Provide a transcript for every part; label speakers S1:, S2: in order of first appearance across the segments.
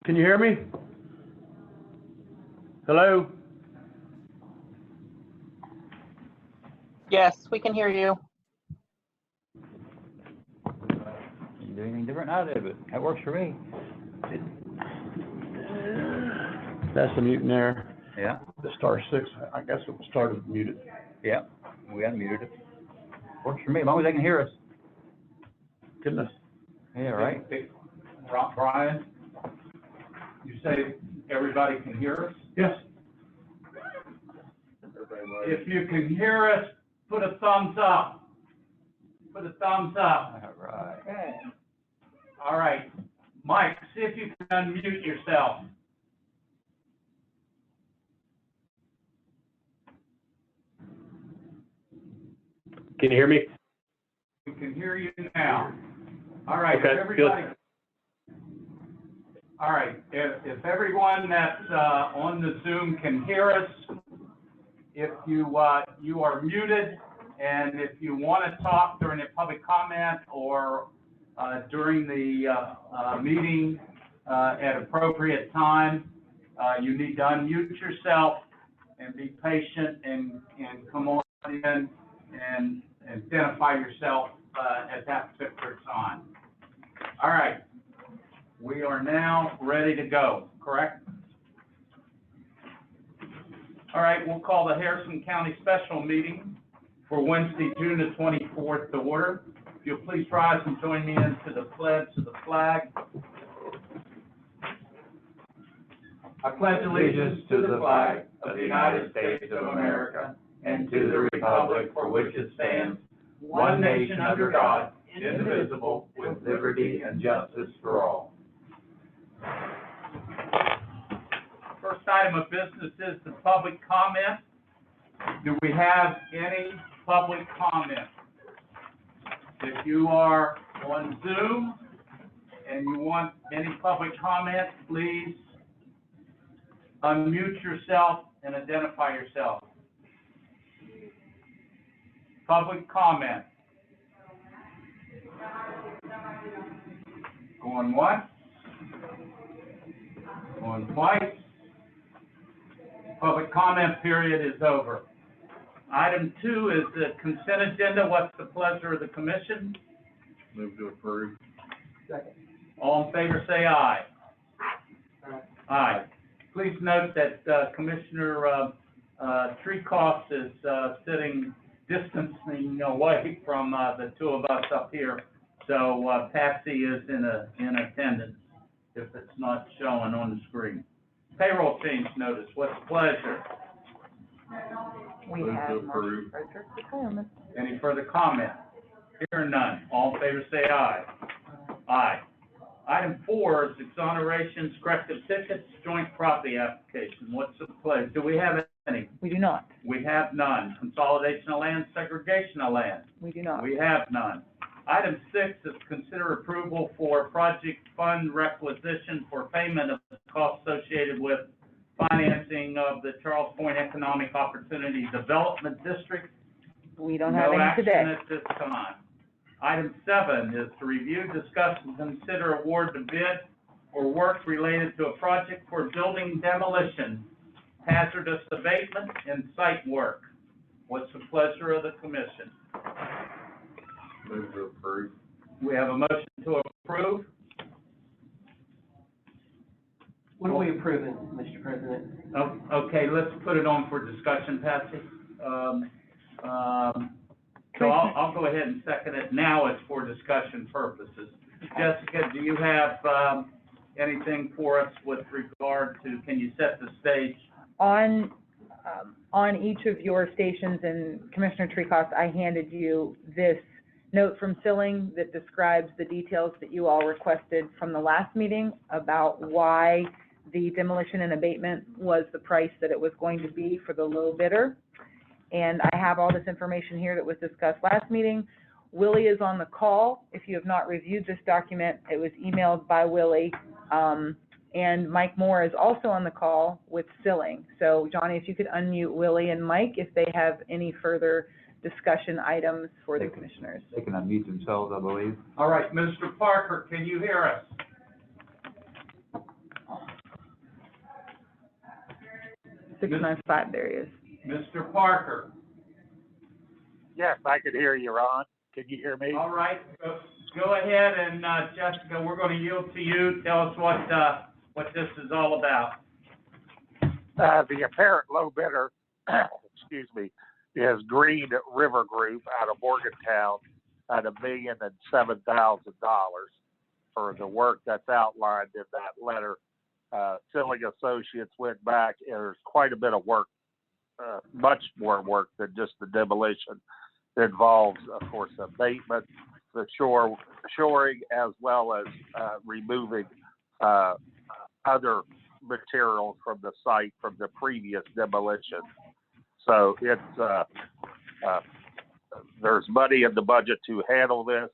S1: Can you hear me? Hello?
S2: Yes, we can hear you.
S3: You do anything different? I do, but that works for me.
S1: That's the mute in there.
S3: Yeah,
S1: The star six, I guess it was started muted.
S3: yeah, we unmuted it. Works for me, as long as they can hear us.
S1: Goodness.
S3: Yeah, right?
S4: Brian, you say everybody can hear us?
S1: Yes.
S4: If you can hear us, put a thumbs up. Put a thumbs up.
S3: All right.
S2: Good.
S4: All right. Mike, see if you can unmute yourself.
S1: Can you hear me?
S4: We can hear you now. All right,
S1: Okay,
S4: everybody. All right, if everyone that's on the Zoom can hear us, if you are muted, and if you want to talk during a public comment or during the meeting at appropriate time, you need to unmute yourself and be patient and come on in and identify yourself at that particular time. All right, we are now ready to go, correct? All right, we'll call the Harrison County Special Meeting for Wednesday, June the 24th to order. If you'll please rise and join me into the pledge of the flag. I pledge allegiance to the flag of the United States of America and to the republic for which it stands, one nation under God, indivisible, with liberty and justice for all. First item of business is the public comment. Do we have any public comment? If you are on Zoom and you want any public comment, please unmute yourself and identify yourself. Public comment. Going once? Going twice? Public comment period is over. Item 2 is the consent agenda. What's the pleasure of the commission?
S5: Move to approve.
S2: Second.
S4: All in favor, say aye. Aye. Please note that Commissioner Treecost is sitting distancing away from the two of us up here. So Patsy is in attendance if it's not showing on the screen. Payroll change notice. What's the pleasure?
S2: We
S5: Move to
S2: have
S5: approve.
S2: requirements.
S4: Any further comment? Hearing none. All in favor, say aye. Aye. Item 4 is exonerations, corrective tickets, joint property application. What's the pleasure? Do we have any?
S2: We do not.
S4: We have none. Consolidation of land, segregation of land.
S2: We do not.
S4: We have none. Item 6 is consider approval for project fund requisition for payment of the costs associated with financing of the Charles Point Economic Opportunity Development District.
S2: We don't have any today.
S4: No action at this time. Item 7 is to review, discuss, and consider award the bid for work related to a project for building demolition, hazardous abatement, and site work. What's the pleasure of the commission?
S5: Move to approve.
S4: We have a motion to approve.
S6: What are we approving, Mr. President?
S4: Oh, okay, let's put it on for discussion, Patsy. So I'll go ahead and second it. Now it's for discussion purposes. Jessica, do you have anything for us with regard to, can you set the stage?
S2: On each of your stations, and Commissioner Treecost, I handed you this note from Silling that describes the details that you all requested from the last meeting about why the demolition and abatement was the price that it was going to be for the low bidder. And I have all this information here that was discussed last meeting. Willie is on the call. If you have not reviewed this document, it was emailed by Willie. And Mike Moore is also on the call with Silling. So Johnny, if you could unmute Willie and Mike if they have any further discussion items for the commissioners.
S3: They can unmute themselves, I believe.
S4: All right, Mr. Parker, can you hear us?
S2: 695, there he is.
S4: Mr. Parker.
S7: Yes, I could hear you, Ron. Can you hear me?
S4: All right, go ahead, and, Jessica, we're gonna yield to you. Tell us what this is all about.
S7: The apparent low bidder, excuse me, is Green River Group out of Morgantown at $1,007,000 for the work that's outlined in that letter. Silling Associates went back. There's quite a bit of work, much more work than just the demolition. It involves, of course, abatement, the shoring, as well as removing other materials from the site from the previous demolition. So it's there's money in the budget to handle this.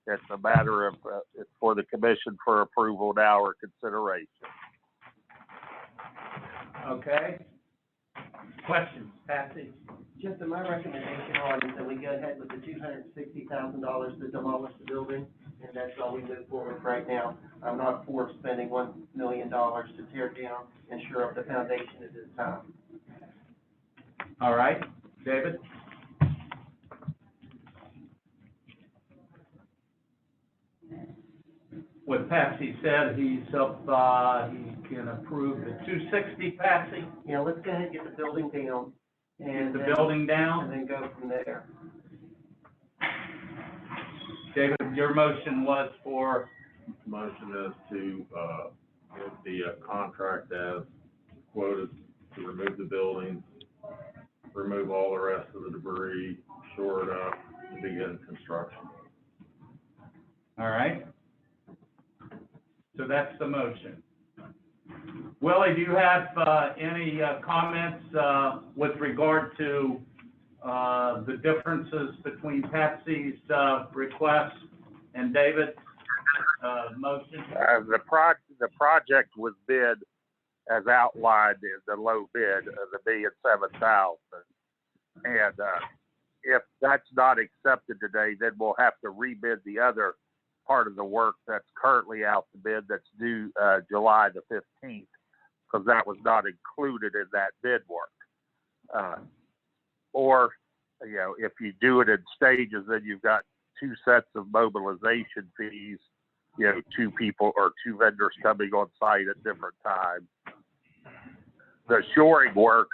S7: It's a matter of it's for the commission for approval now or consideration.
S4: Okay? Questions, Patsy?
S6: Just my recommendation on is that we go ahead with the $260,000 to demolish the building, and that's all we move forward right now. I'm not for spending $1 million to tear down and shore up the foundation at this time.
S4: All right, David? What Patsy said, he's up, he can approve the 260, Patsy,
S6: Yeah, let's go ahead and get the building down,
S4: get
S6: and
S4: the
S6: then,
S4: building down.
S6: and then go from there.
S4: David, your motion was for,
S5: Motion is to, give the contract as quoted to remove the building, remove all the rest of the debris, shore it up, and begin construction.
S4: all right? So that's the motion. Willie, do you have, any, comments, with regard to, the differences between Patsy's, request and David's, motion?
S7: The project was bid as outlined in the low bid of $1,007,000. And if that's not accepted today, then we'll have to rebid the other part of the work that's currently out to bid that's due July the 15th, because that was not included in that bid work. Or, you know, if you do it in stages, then you've got two sets of mobilization fees, you know, two vendors coming on site at different times. The shoring work,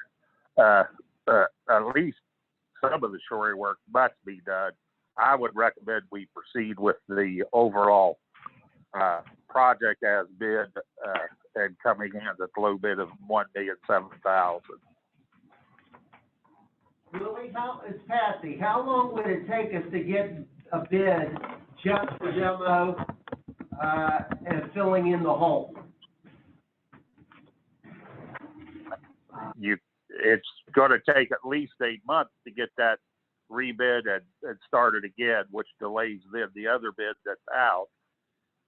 S7: at least some of the shoring work must be done. I would recommend we proceed with the overall project as bid and coming in at the low bid of $1,007,000.
S6: Willie, it's Patsy, how long would it take us to get a bid just for demo, and filling in the hole?
S7: It's going to take at least 8 months to get that rebid and started again, which delays then the other bid that's out.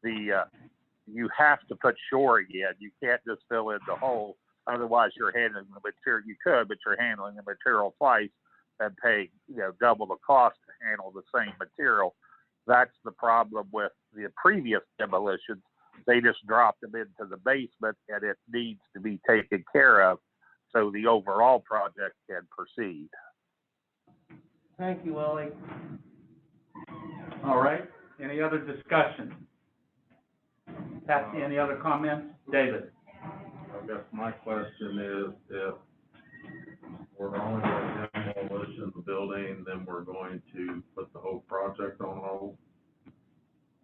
S7: You have to put shoring in. You can't just fill in the hole. Otherwise, you're handling the material. You could, but you're handling the material twice and paying, you know, double the cost to handle the same material. That's the problem with the previous demolitions. They just dropped them into the basement, and it needs to be taken care of so the overall project can proceed.
S6: Thank you, Willie.
S4: All right, any other discussion? Patsy, any other comments? David?
S5: I guess my question is, if we're only going to demolition the building, then we're going to put the whole project on hold?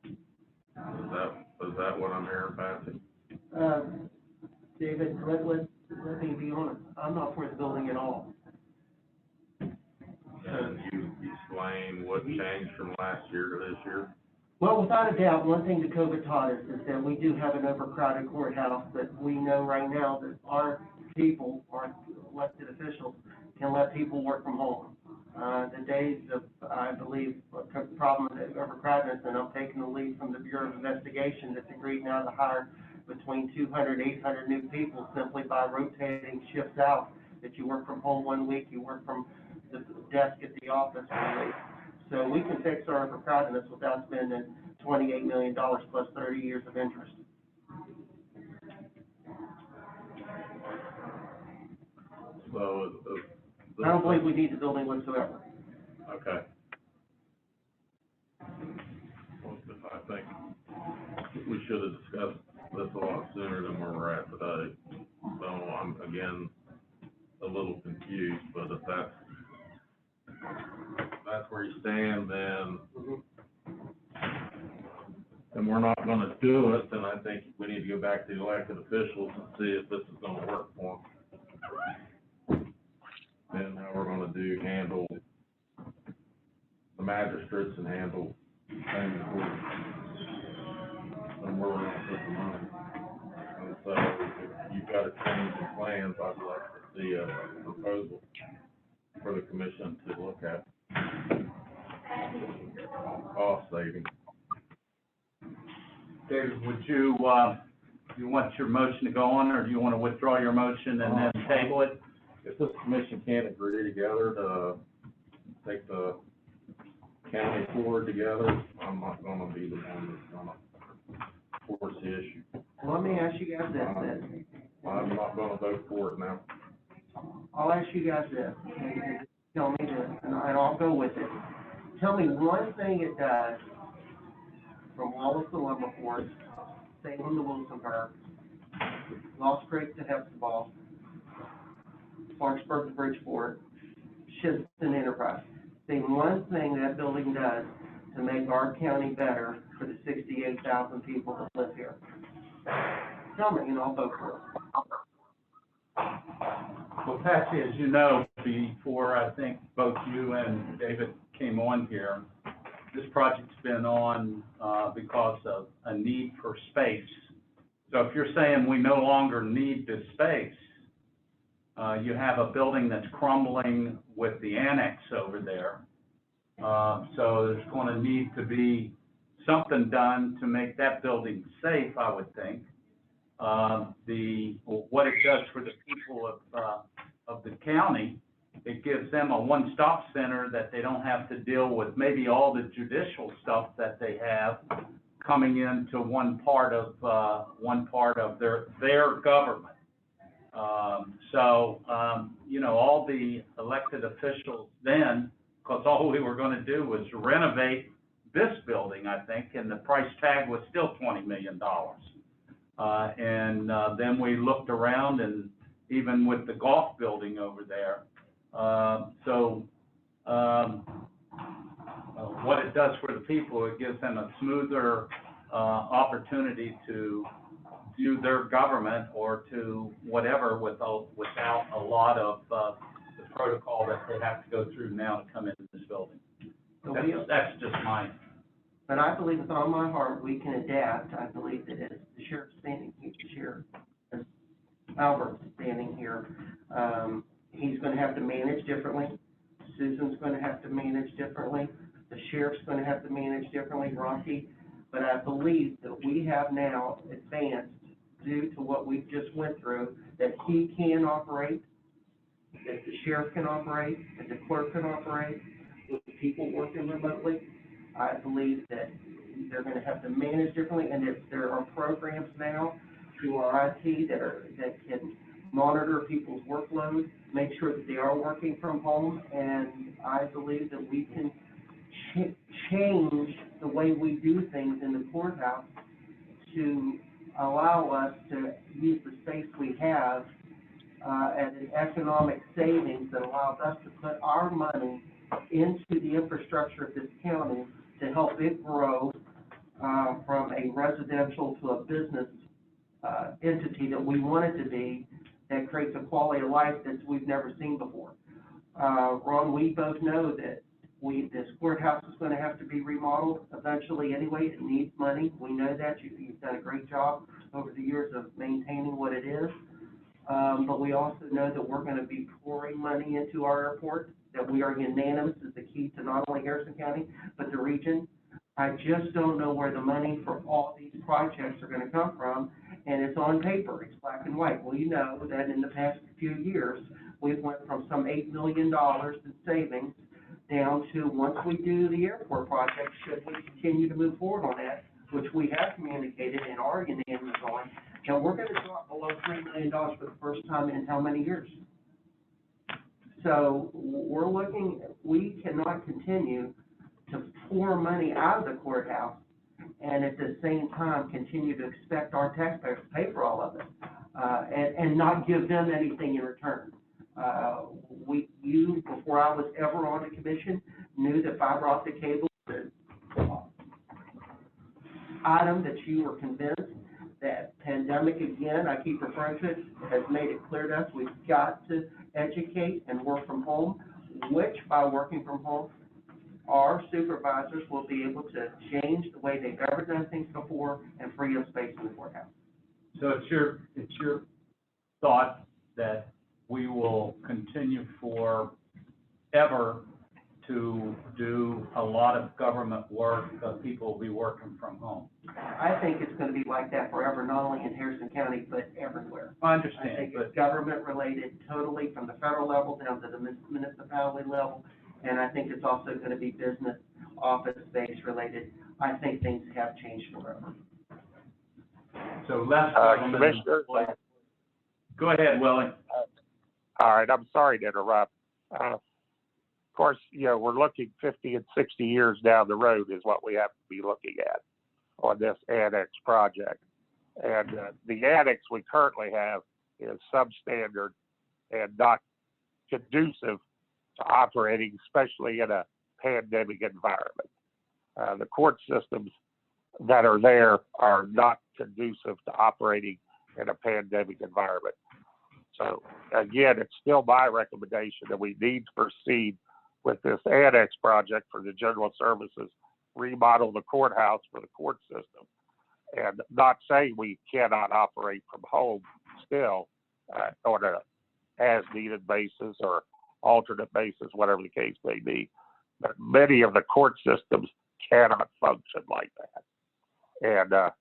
S5: Is that what I'm hearing, Patsy?
S6: David, let me be honest, I'm not for the building at all.
S5: And you explain what changed from last year to this year?
S6: Well, without a doubt, one thing that COVID taught us is that we do have an overcrowded courthouse, that we know right now that our people, our elected officials, can let people work from home. The days of, I believe, problem of overcrowdedness, and I'm taking the lead from the Bureau of Investigation that's agreed now to hire between 200, 800 new people simply by rotating shifts out, that you work from home 1 week, you work from the desk at the office 1 week. So we can fix our overcrowdedness without spending $28 million plus 30 years of interest.
S5: So,
S6: I don't believe we need the building whatsoever.
S5: okay. Well, I think we should have discussed this a lot sooner than where we're at today. So I'm, again, a little confused, but if that's where you stand, then we're not gonna do it, then I think we need to go back to the elected officials and see if this is gonna work for them. And how we're gonna handle the magistrates and handle things and where we're gonna put the money. And so if you've got a change in plans, I'd like to see a proposal for the commission to look at. Cost saving.
S4: David, would you want your motion to go on, or do you want to withdraw your motion and then table it?
S5: If this commission can't agree together to take the county forward together, I'm not gonna be the one that's gonna force the issue.
S6: Well, let me ask you guys this then.
S5: I'm not gonna vote for it now.
S6: I'll ask you guys this, and tell me this, and I'll go with it. Tell me one thing it does from Wallace to Lumberport, Salem to Wilsonburg, Lost Creek to Hepzibah, Clarksburg to Bridgeport, Shiston Enterprise. Say one thing that building does to make our county better for the 68,000 people that live here. Tell me, and I'll vote for it.
S4: Well, Patsy, as you know, before I think both you and David came on here, this project's been on because of a need for space. So if you're saying we no longer need this space, you have a building that's crumbling with the annex over there. So there's going to need to be something done to make that building safe, I would think. What it does for the people of the county, it gives them a one-stop center that they don't have to deal with maybe all the judicial stuff that they have coming into one part of their government. You know, all the elected officials then, because all we were going to do was renovate this building, I think, and the price tag was still $20 million. Then we looked around, and even with the golf building over there. What it does for the people, it gives them a smoother opportunity to do their government or to whatever without a lot of the protocol that they have to go through now to come into this building. That's just mine.
S6: But I believe with all my heart, we can adapt. I believe that as the sheriff standing here, as Albert's standing here, he's gonna have to manage differently. Susan's gonna have to manage differently. The sheriff's gonna have to manage differently, Rocky. But I believe that we have now advanced due to what we just went through, that he can operate, that the sheriff can operate, that the clerk can operate, with the people working remotely. I believe that they're gonna have to manage differently, and that there are programs now through our IT that can monitor people's workload, make sure that they are working from home, and I believe that we can change the way we do things in the courthouse to allow us to use the space we have as an economic savings that allows us to put our money into the infrastructure of this county to help it grow from a residential to a business entity that we want it to be, that creates a quality of life that we've never seen before. Ron, we both know that this courthouse is going to have to be remodeled eventually anyway. It needs money. We know that. You've done a great job over the years of maintaining what it is. But we also know that we're going to be pouring money into our airport, that we are unanimous is the key to not only Harrison County, but the region. I just don't know where the money for all these projects are going to come from, and it's on paper, it's black and white. We know that in the past few years, we've went from some $8 million in savings down to, once we do the airport project, should we continue to move forward on that, which we have communicated and are unanimous on, that we're going to drop below $3 million for the first time in how many years? So we're looking, we cannot continue to pour money out of the courthouse and at the same time continue to expect our taxpayers to pay for all of it, and not give them anything in return. You, before I was ever on the commission, knew that fiber optic cable was an item that you were convinced that pandemic, again, I keep referring to it, has made it clear to us, we've got to educate and work from home, which by working from home, our supervisors will be able to change the way they've ever done things before and free up space in the courthouse.
S4: So it's your thought that we will continue forever to do a lot of government work because people will be working from home?
S6: I think it's gonna be like that forever, not only in Harrison County, but everywhere.
S4: I
S6: I
S4: understand,
S6: think
S4: but
S6: it's government related totally from the federal level down to the municipality level. And I think it's also gonna be business office space related. I think things have changed forever.
S4: so less government.
S7: Commissioner?
S4: employees. Go ahead, Willie.
S7: All right, I'm sorry to interrupt. Of course, we're looking 50 and 60 years down the road is what we have to be looking at on this annex project. And the annex we currently have is substandard and not conducive to operating, especially in a pandemic environment. The court systems that are there are not conducive to operating in a pandemic environment. So again, it's still my recommendation that we need to proceed with this annex project for the general services, remodel the courthouse for the court system. And not saying we cannot operate from home still on a as-needed basis or alternate basis, whatever the case may be. But many of the court systems cannot function like that. And,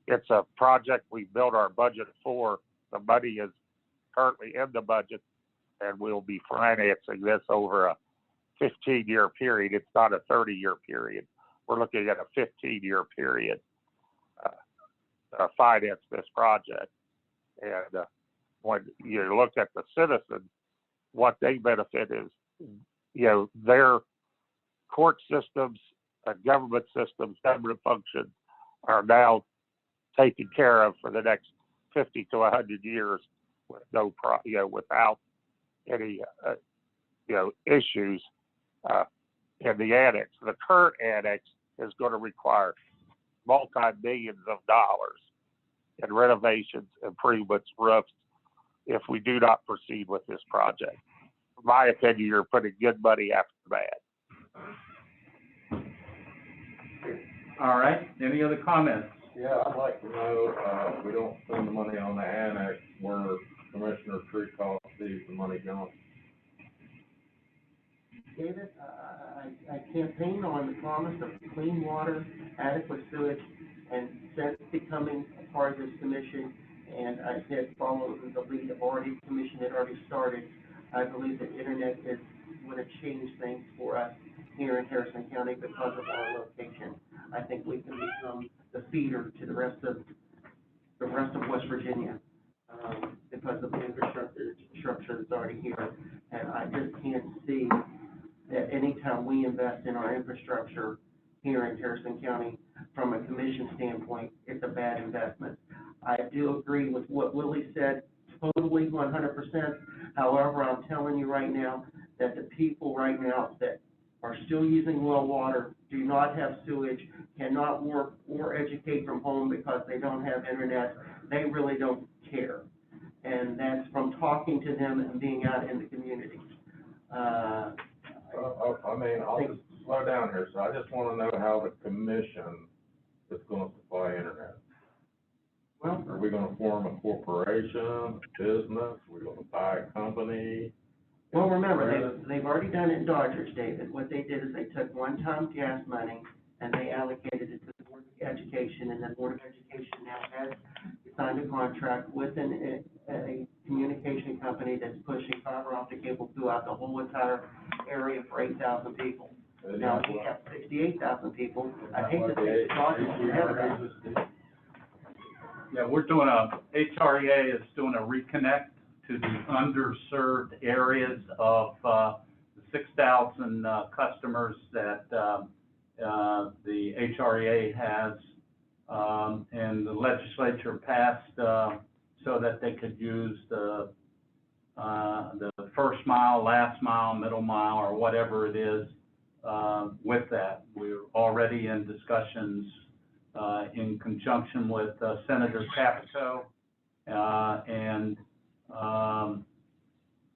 S7: it's a project we built our budget for. The money is currently in the budget, and we'll be financing this over a 15-year period. It's not a 30-year period. We're looking at a 15-year period to finance this project. And when you look at the citizens, what they benefit is, their court systems, government systems, government functions are now taken care of for the next 50 to 100 years with without any, issues in the annex. The current annex is going to require multi-millions of dollars in renovations, improvements, roofs, if we do not proceed with this project. In my opinion, you're putting good money after bad.
S4: All right, any other comments?
S5: Yeah, I'd like to know, we don't spend the money on the annex, where Commissioner Treecost sees the money going.
S6: David, I campaign on the promise of clean water, adequate sewage, and since becoming a part of this commission, and I did follow the lead of already commission that already started, I believe that internet is going to change things for us here in Harrison County because of our location. I think we can become the feeder to the rest of West Virginia, because of the infrastructure that's already here. And I just can't see that anytime we invest in our infrastructure here in Harrison County, from a commission standpoint, it's a bad investment. I do agree with what Willie said, totally 100%. However, I'm telling you right now that the people right now that are still using well water, do not have sewage, cannot work or educate from home because they don't have internet, they really don't care. And that's from talking to them and being out in the community.
S5: I'll just slow down here, so I just want to know how the commission is going to supply internet.
S6: Well,
S5: Are we going to form a corporation, business, we're going to buy a company?
S6: well, remember, they've already done it in Dodgers, David. What they did is they took one-time gas money and they allocated it to the Board of Education, and the Board of Education now has signed a contract with a communication company that's pushing fiber optic cable throughout the whole entire area for 8,000 people. Now, we have 68,000 people. I hate to think Dodgers should have that.
S4: Yeah, we're doing HREA is doing a reconnect to the underserved areas of, the 6,000, customers that, the HREA has, and the legislature passed, so that they could use the first mile, last mile, middle mile, or whatever it is, with that. We're already in discussions, in conjunction with, Senator Capito, and,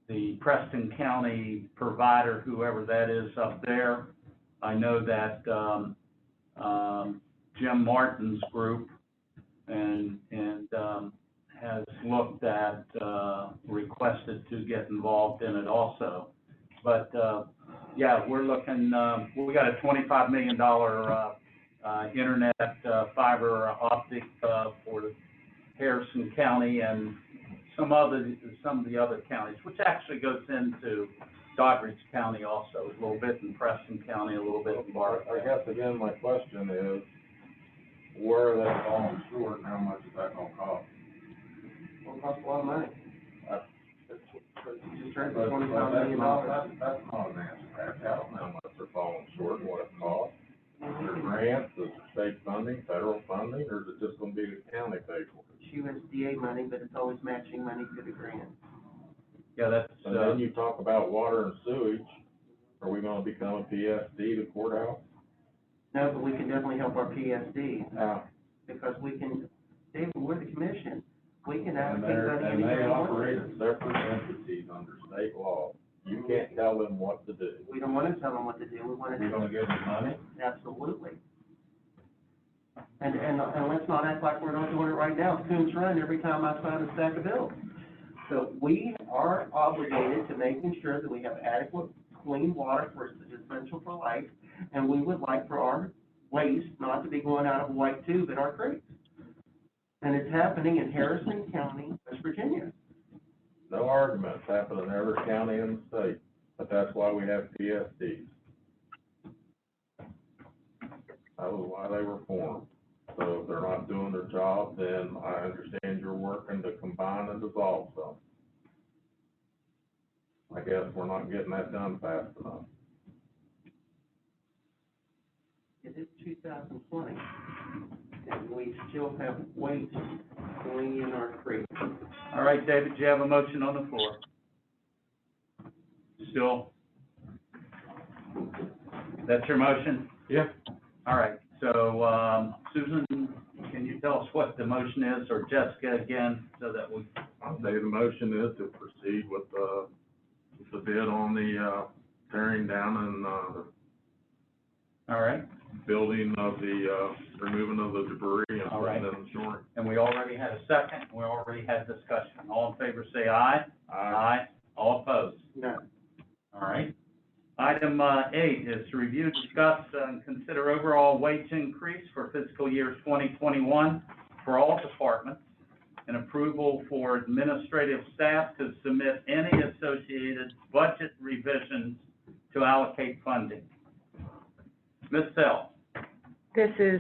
S4: the Preston County provider, whoever that is up there. I know that, Jim Martin's group has looked at, requested to get involved in it also. But, yeah, we're looking, we got a $25 million, internet, fiber optic, for Harrison County and some of the other counties, which actually goes into Doddridge County also, a little bit in Preston County, a little bit in Barker.
S5: I guess again, my question is, where are they falling short, and how much is that gonna cost?
S6: Well, it costs a lot of money. You turned
S5: But
S6: $25
S5: that's
S6: million.
S5: not an answer, Pat. I don't know how much they're falling short and what it costs. Is there grants, is there state funding, federal funding, or is it just gonna be the county pay for it?
S6: It's USDA money, but it's always matching money to the grant.
S4: Yeah, that's,
S5: And then you talk about water and sewage, are we gonna become a PSD to courthouse?
S6: No, but we can definitely help our PSD,
S5: How?
S6: because we can, David, we're the commission. We can
S5: And
S6: allocate
S5: they're,
S6: money
S5: and they
S6: anytime we want.
S5: operate as separate entities under state law. You can't tell them what to do.
S6: We don't want to tell them what to do, we want
S5: You're
S6: to,
S5: gonna give them money?
S6: absolutely. And let's not act like we're not doing it right now. Coons Run every time I sign a stack of bills. So we are obligated to making sure that we have adequate clean water, for it's essential for life, and we would like for our waste not to be going out of a white tube in our creeks. And it's happening in Harrison County, West Virginia.
S5: No arguments happen in every county in the state, but that's why we have PSDs. That was why they were formed. So if they're not doing their job, then I understand you're working to combine and dissolve some. I guess we're not getting that done fast enough.
S6: It is 2020, and we still have waste going in our creeks.
S4: all right, David, do you have a motion on the floor? Still? That's your motion?
S5: Yeah.
S4: All right, so, Susan, can you tell us what the motion is, or Jessica again, so that we,
S5: I'll say the motion is to proceed with the bid on the, tearing down and,
S4: all right?
S5: building of the, removing of the debris and
S4: All right.
S5: putting in the shoring.
S4: And we already had a second, we already had discussion. All in favor, say aye. Aye. All opposed?
S6: No.
S4: All right. Item 8 is to review, discuss, and consider overall wage increase for fiscal year 2021 for all departments, and approval for administrative staff to submit any associated budget revisions to allocate funding. Ms. Tell.
S2: This is,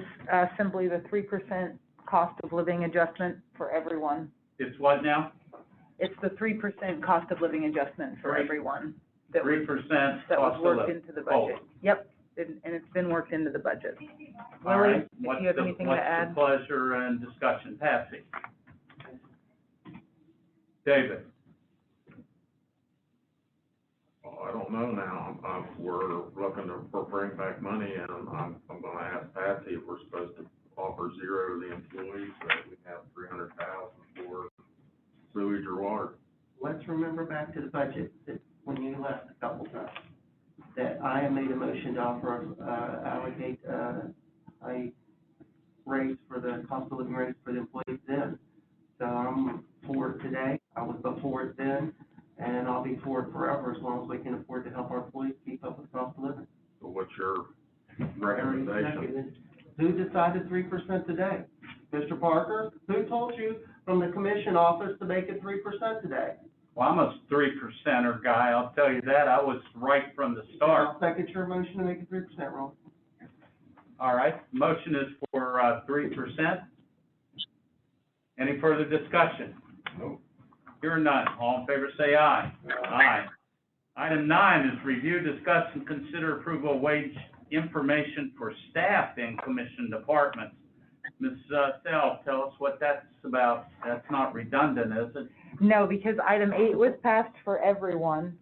S2: simply the 3% cost of living adjustment for everyone.
S4: It's what now?
S2: It's the 3% cost of living adjustment for
S4: Three-
S2: everyone. That was,
S4: 3%
S2: that was
S4: cost of
S2: worked
S4: living.
S2: into the
S4: Oh.
S2: budget. Yep, and it's been worked into the budget.
S4: All
S2: Lily,
S4: right.
S2: if you have anything to add?
S4: What's the pleasure and discussion? Patsy? David?
S5: Well, I don't know now, we're looking to bring back money, and I'm gonna ask Patsy if we're supposed to offer zero to the employees, so that we have 300,000 for sewage or water.
S6: Let's remember back to the budget, that when you left a couple times, that I have made a motion to offer, allocate, a raise for the cost of living raise for the employees then. So I'm for it today, I was before it then, and I'll be for it forever, as long as we can afford to help our employees keep up with the cost of living.
S5: So what's your recommendation?
S6: Who decided 3% today? Mr. Parker, who told you from the commission office to make it 3% today?
S4: Well, I'm a 3%er guy, I'll tell you that. I was right from the start.
S6: I'll second your motion to make it 3%, Ron.
S4: All right, motion is for 3%. Any further discussion?
S5: Nope.
S4: Hearing none, all in favor say aye. Aye. Item 9 is review, discuss, and consider approval of wage information for staff in commission departments. Ms. Sell, tell us what that's about. That's not redundant, is it?
S2: No, because item 8 was passed for everyone,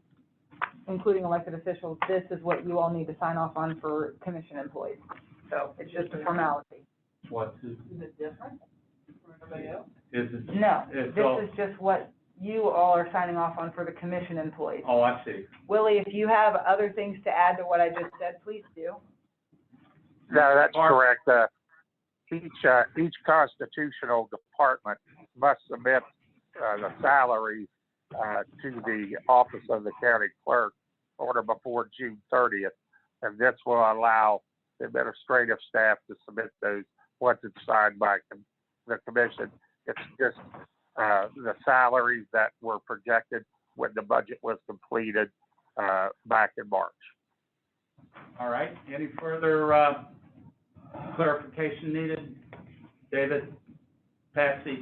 S2: including elected officials. This is what you all need to sign off on for commission employees. So it's just a formality.
S4: What's it?
S2: Is it different for everybody else?
S4: Is it?
S2: No,
S4: It's
S2: this
S4: all-
S2: is just what you all are signing off on for the commission employees.
S4: Oh, I see.
S2: Willie, if you have other things to add to what I just said, please do.
S7: No, that's correct. Each constitutional department must submit the salaries to the office of the county clerk on or before June 30th, and this will allow the administrative staff to submit those once it's signed by the commission. It's just the salaries that were projected when the budget was completed back in March.
S4: All right, any further clarification needed? David, Patsy,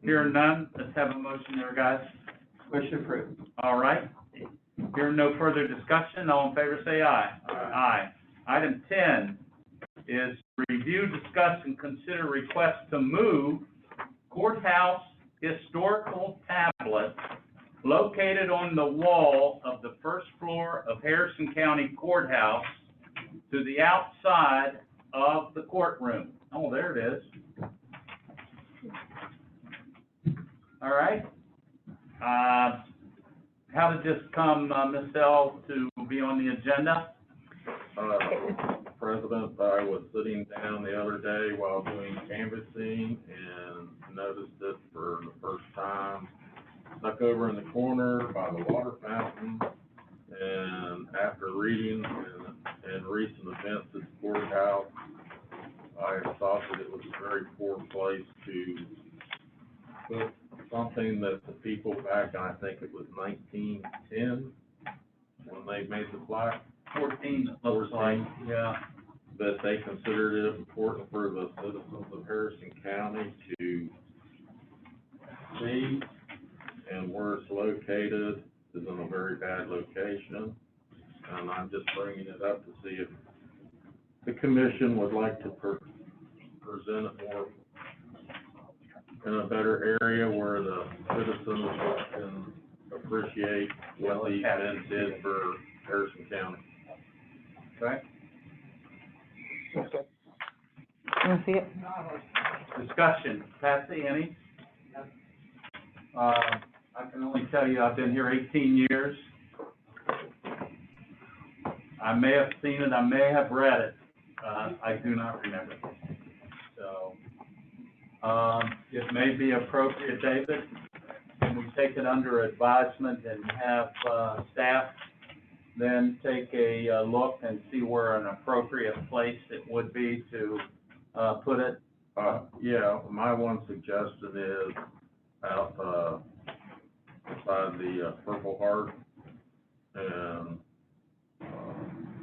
S4: hearing none, let's have a motion there, guys.
S6: Motion approved.
S4: All right, hearing no further discussion, all in favor say aye. Aye. Item 10 is review, discuss, and consider request to move courthouse historical tablet located on the wall of the first floor of Harrison County Courthouse to the outside of the courtroom. Oh, there it is. All right. How did this come, Ms. L., to be on the agenda?
S5: President, I was sitting down the other day while doing canvassing and noticed it for the first time. Stuck over in the corner by the water fountain, and after reading and recent events at the courthouse, I thought that it was a very poor place to put something that the people back, I think it was 1910, when they made the plaque.
S4: 14, it looks like, yeah.
S5: But they considered it important for the citizens of Harrison County to see, and where it's located is in a very bad location. And I'm just bringing it up to see if the commission would like to present it more in a better area where the citizens can appreciate what the event did for Harrison County.
S4: Okay.
S2: You want to see it?
S4: Discussion. Patsy, any? I can only tell you I've been here 18 years. I may have seen it, I may have read it. I do not remember. So, it may be appropriate, David, when we take it under advisement and have, staff then take a look and see where an appropriate place it would be to, put it.
S5: Yeah, my one suggestion is out, beside the Purple Heart, and,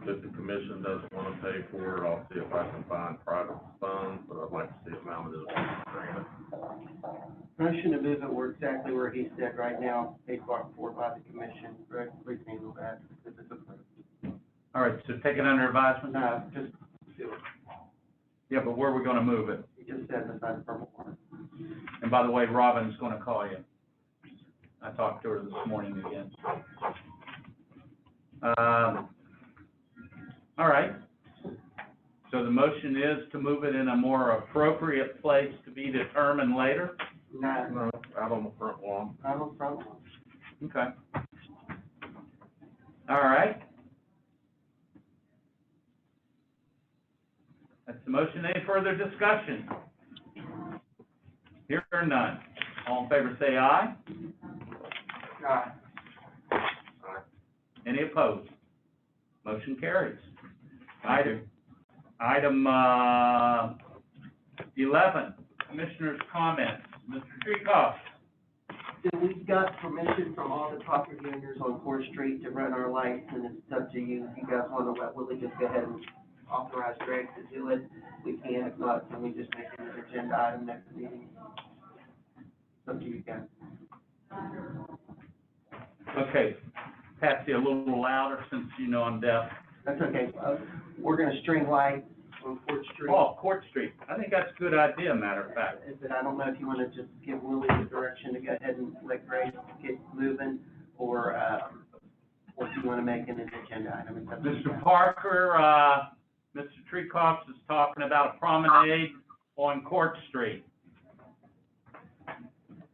S5: if the commission doesn't wanna pay for it, I'll see if I can find private funds, but I'd like to see it mounted as a granite.
S6: Motion to move it where exactly where he said right now, paid for by the commission. Greg, please handle that because it's approved.
S4: All right, so take it under advisement?
S6: No, just do it.
S4: Yeah, but where are we gonna move it?
S6: He just said beside the Purple Heart.
S4: And by the way, Robin's gonna call you. I talked to her this morning again. All right. So the motion is to move it in a more appropriate place to be determined later?
S6: No,
S5: No, out on the front lawn.
S6: I don't front one.
S4: Okay. All right. That's the motion. Any further discussion? Here or none. All in favor say aye. Aye. Any opposed? Motion carries. Item 11, Commissioners' comments. Mr. Treecoff.
S6: So we've got permission from all the property owners on Fourth Street to run our lights, and it's up to you. If you guys want to let Willie just go ahead and authorize Greg to do it, we can. If not, can we just make it an agenda item next meeting? It's up to you guys.
S4: Okay, Patsy, a little louder since you know I'm deaf.
S6: That's okay. We're gonna string lights on Court Street.
S4: Oh, Court Street. I think that's a good idea, matter of fact.
S6: But I don't know if you wanna just give Willie the direction to go ahead and let Grace get moving, or if you wanna make it an agenda item. It's up to you
S4: Mr.
S6: guys.
S4: Parker, Mr. Treecox is talking about a promenade on Court Street.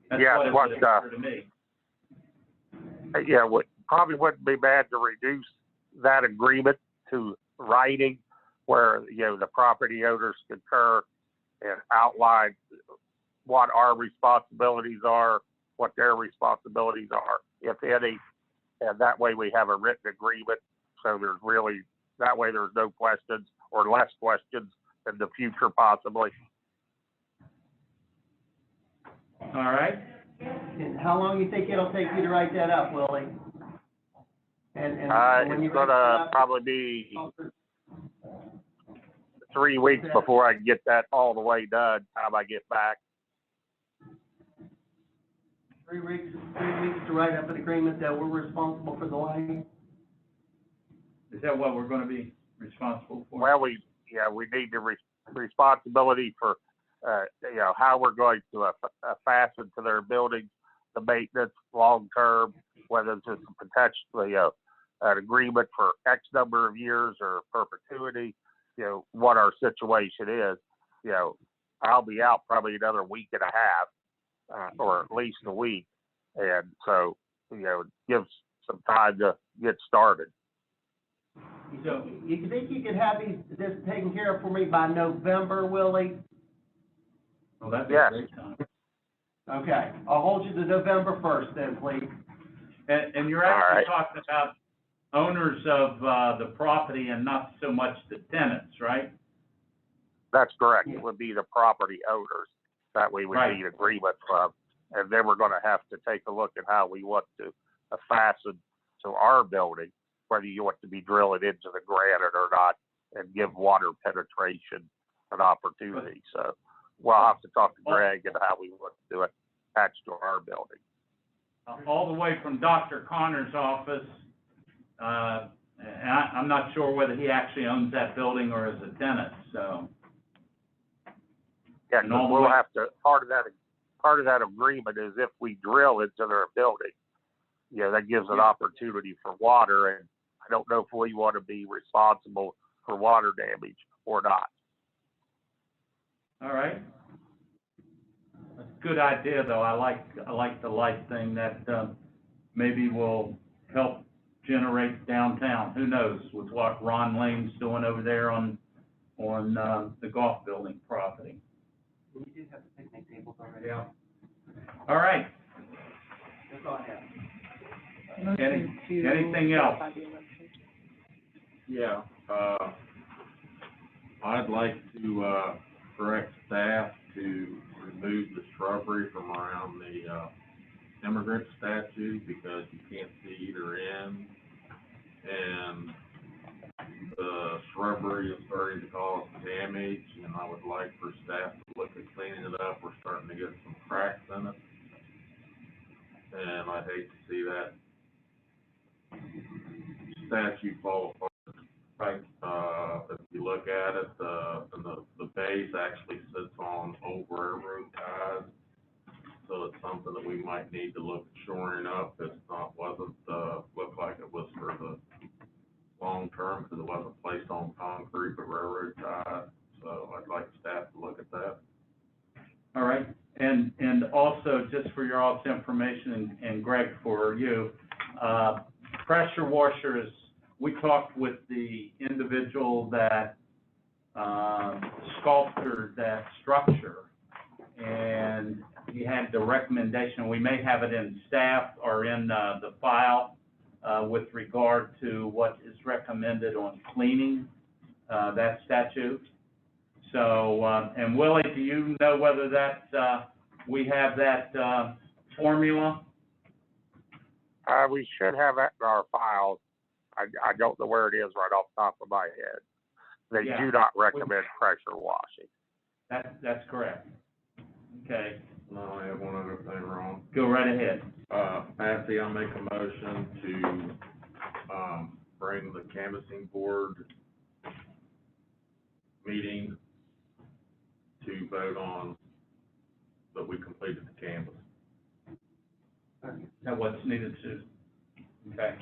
S4: That's
S7: Yeah,
S4: what it
S7: what,
S4: would appear to me.
S7: Yeah, probably wouldn't be bad to reduce that agreement to writing where, the property owners concur and outline what our responsibilities are, what their responsibilities are, if any. And that way we have a written agreement. So that way there's no questions or less questions in the future possibly.
S4: All right?
S6: And how long you think it'll take you to write that up, Willie? And when you
S7: It's
S6: write that
S7: gonna
S6: up,
S7: probably be 3 weeks before I can get that all the way done, time I get back.
S6: 3 weeks to write up an agreement that we're responsible for the lighting?
S4: Is that what we're gonna be responsible for?
S7: Well, we need the responsibility for, how we're going to fasten to their buildings, the maintenance, long-term, whether it's just potentially, an agreement for X number of years or perpetuity, what our situation is. I'll be out probably another week and a half, or at least a week. And so, it gives some time to get started.
S6: You think you could have this taken care of for me by November, Willie?
S4: Well, that'd be
S7: Yes.
S4: a great time.
S6: Okay, I'll hold you to November 1st then, please.
S4: And you're
S7: All
S4: actually
S7: right.
S4: talking about owners of, the property and not so much the tenants, right?
S7: That's correct.
S6: Yeah.
S7: It would be the property owners that we would
S4: Right.
S7: need agreement from. And then we're gonna have to take a look at how we want to fasten to our building, whether you want to be drilling into the granite or not, and give water penetration an opportunity. So we'll have to talk to Greg and how we want to do it attached to our building.
S4: All the way from Dr. Connor's office, and I'm not sure whether he actually owns that building or is a tenant, so.
S7: Yeah,
S4: And all
S7: 'cause
S4: the
S7: we'll
S4: way-
S7: have to, part of that agreement is if we drill into their building, that gives an opportunity for water, and I don't know if we want to be responsible for water damage or not.
S4: All right. That's a good idea, though. I like the light thing that, maybe will help generate downtown. Who knows with what Ron Lane's doing over there on, the golf building property.
S6: You do have the picnic tables already.
S4: Yeah. All right.
S6: That's all I have.
S2: Motion to
S4: Anything else?
S2: ratify the election.
S5: Yeah, I'd like to, direct staff to remove the shrubbery from around the, immigrant statue because you can't see either end. And the shrubbery is starting to cause damage, and I would like for staff to look at cleaning it up. We're starting to get some cracks in it. And I'd hate to see that statue fall apart.
S4: Right.
S5: If you look at it, the base actually sits on old railroad ties. So it's something that we might need to look at shoring up. Wasn't looked like it was for the long term because it wasn't placed on concrete but railroad ties. So I'd like staff to look at that.
S4: All right, and also, just for your all's information, and Greg, for you, pressure washers, we talked with the individual that, sculpted that structure, and he had the recommendation, we may have it in staff or in, the file, with regard to what is recommended on cleaning, that statue. So, and Willie, do you know whether that, we have that, formula?
S7: We should have that in our files. I don't know where it is right off the top of my head. They
S4: Yeah.
S7: do not recommend pressure washing.
S4: That's correct. Okay,
S5: No, I have one other thing wrong.
S4: go right ahead.
S5: Patsy, I'll make a motion to, bring the canvassing board meeting to vote on that we completed the canvass.
S4: That what's needed to, okay.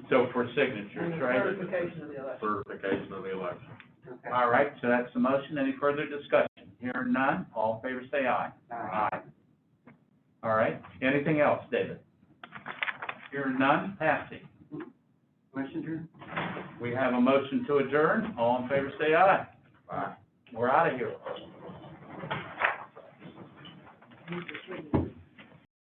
S4: So for signatures, right?
S6: Certification of the election.
S5: Certification of the election.
S6: Okay.
S4: All right, so that's the motion. Any further discussion? Hearing none, all in favor say aye. Aye. All right, anything else, David? Hearing none, Patsy.
S6: Messenger?
S4: We have a motion to adjourn. All in favor say aye. Aye. We're out of here.